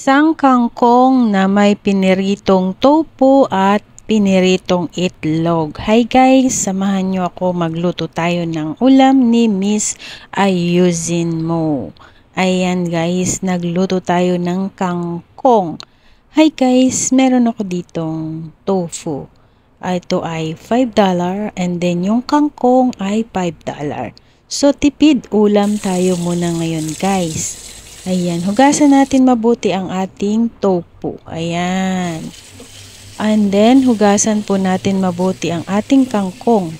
Isang kangkong na may piniritong tofu at piniritong itlog. Hi guys, samahan nyo ako magluto tayo ng ulam ni Miss Ayusin Mo. Ayan guys, nagluto tayo ng kangkong. Hi guys, meron ako ditong tofu. Ito ay $5 and then yung kangkong ay $5. So tipid ulam tayo muna ngayon guys. Ayan, hugasan natin mabuti ang ating tofu. Ayan. And then, hugasan po natin mabuti ang ating kangkong.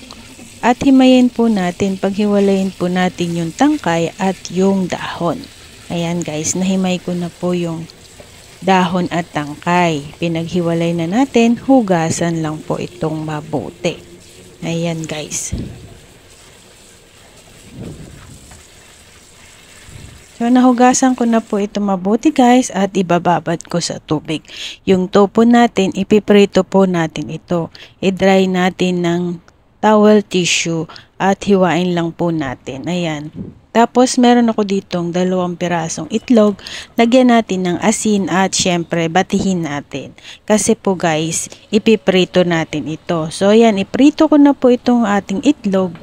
At himayin po natin, paghiwalayin po natin yung tangkay at yung dahon. Ayan guys, nahimay ko na po yung dahon at tangkay. Pinaghiwalay na natin, hugasan lang po itong mabuti. Ayan guys. So, nahugasan ko na po ito mabuti guys at ibababad ko sa tubig. Yung tofu natin, ipiprito po natin ito. I-dry natin ng towel tissue at hiwain lang po natin. Ayan. Tapos, meron ako ditong 2 pirasong itlog. Lagyan natin ng asin at syempre, batihin natin. Kasi po guys, ipiprito natin ito. So, ayan, iprito ko na po itong ating itlog.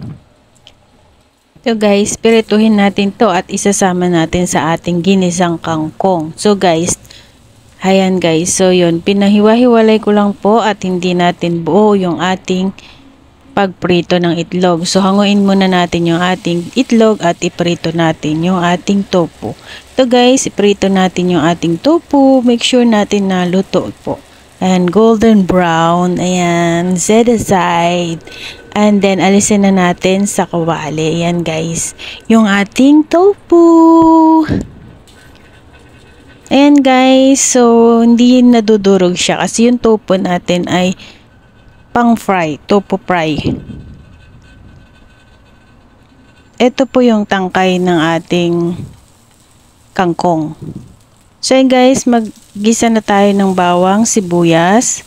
So guys, pirituhin natin to at isasama natin sa ating ginisang kangkong. So guys, ayan guys, so yun, pinahiwa-hiwalay ko lang po at hindi natin buo yung ating pagprito ng itlog. So hanguin muna natin yung ating itlog at iprito natin yung ating tofu. So guys, iprito natin yung ating tofu, make sure natin na luto po. And golden brown, ayan, set aside. And then, alisin na natin sa kawali. Ayan guys, yung ating tofu. Ayan guys, so hindi nadudurog siya kasi yung tofu natin ay pang fry, tofu fry. Ito po yung tangkay ng ating kangkong. So ayan guys, maggisa na tayo ng bawang, sibuyas.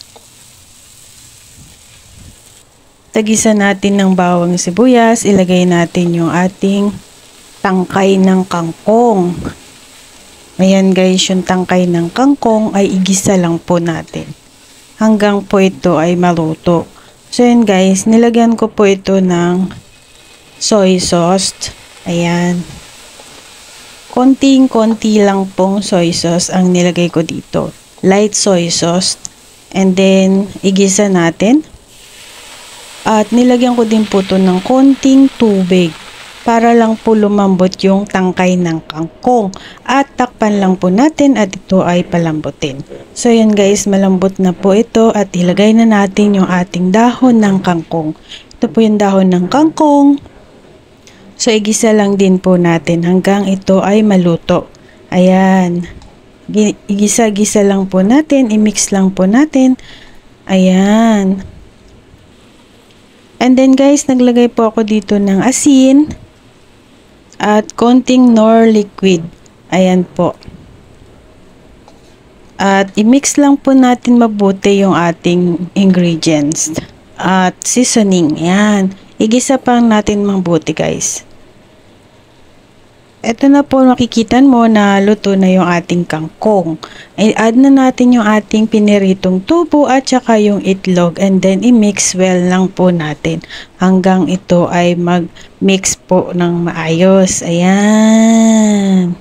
Tagisa natin ng bawang sibuyas, ilagay natin yung ating tangkay ng kangkong. Ayan guys, yung tangkay ng kangkong ay igisa lang po natin. Hanggang po ito ay maluto. So ayan guys, nilagyan ko po ito ng soy sauce. Ayan. Konting-konti lang pong soy sauce ang nilagay ko dito. Light soy sauce. And then, igisa natin. At nilagyan ko din po ito ng konting tubig para lang po lumambot yung tangkay ng kangkong. At takpan lang po natin at ito ay palambutin. So yan guys, malambot na po ito at ilagay na natin yung ating dahon ng kangkong. Ito po yung dahon ng kangkong. So igisa lang din po natin hanggang ito ay maluto. Ayan. Igisa-gisa lang po natin, i-mix lang po natin. Ayan. And then guys, naglagay po ako dito ng asin at konting Knorr liquid. Ayan po. At i-mix lang po natin mabuti yung ating ingredients at seasoning. Ayan. Igisa pa natin mabuti guys. Ito na po, makikita mo na luto na yung ating kangkong. I-add na natin yung ating piniritong tofu at saka yung itlog and then i-mix well lang po natin hanggang ito ay mag-mix po ng maayos. Ayan.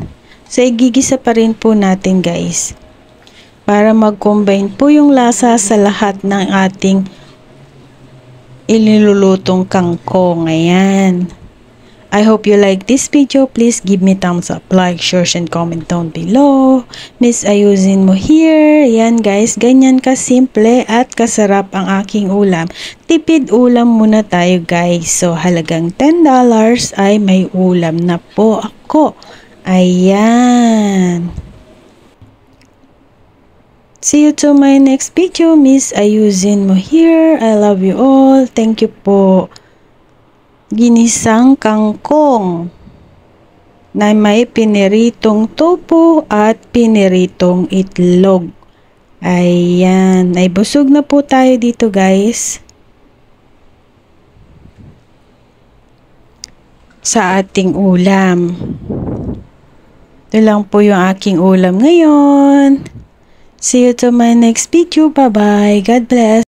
So, igigisa pa rin po natin guys para mag-combine po yung lasa sa lahat ng ating ilulutong kangkong. Ayan. I hope you like this video. Please give me thumbs up, like, share, and comment down below. Miss Ayusin Mo here. Yan guys, ganyan kasimple at kasarap ang aking ulam. Tipid ulam muna tayo guys. So halagang $10 ay may ulam na po ako. Ayan. See you to my next video. Miss Ayusin Mo here. I love you all. Thank you po. Ginisang kangkong na may piniritong tofu at piniritong itlog. Ayan. Ay busog na po tayo dito guys. Sa ating ulam. Ito lang po yung aking ulam ngayon. See you to my next video. Bye-bye. God bless.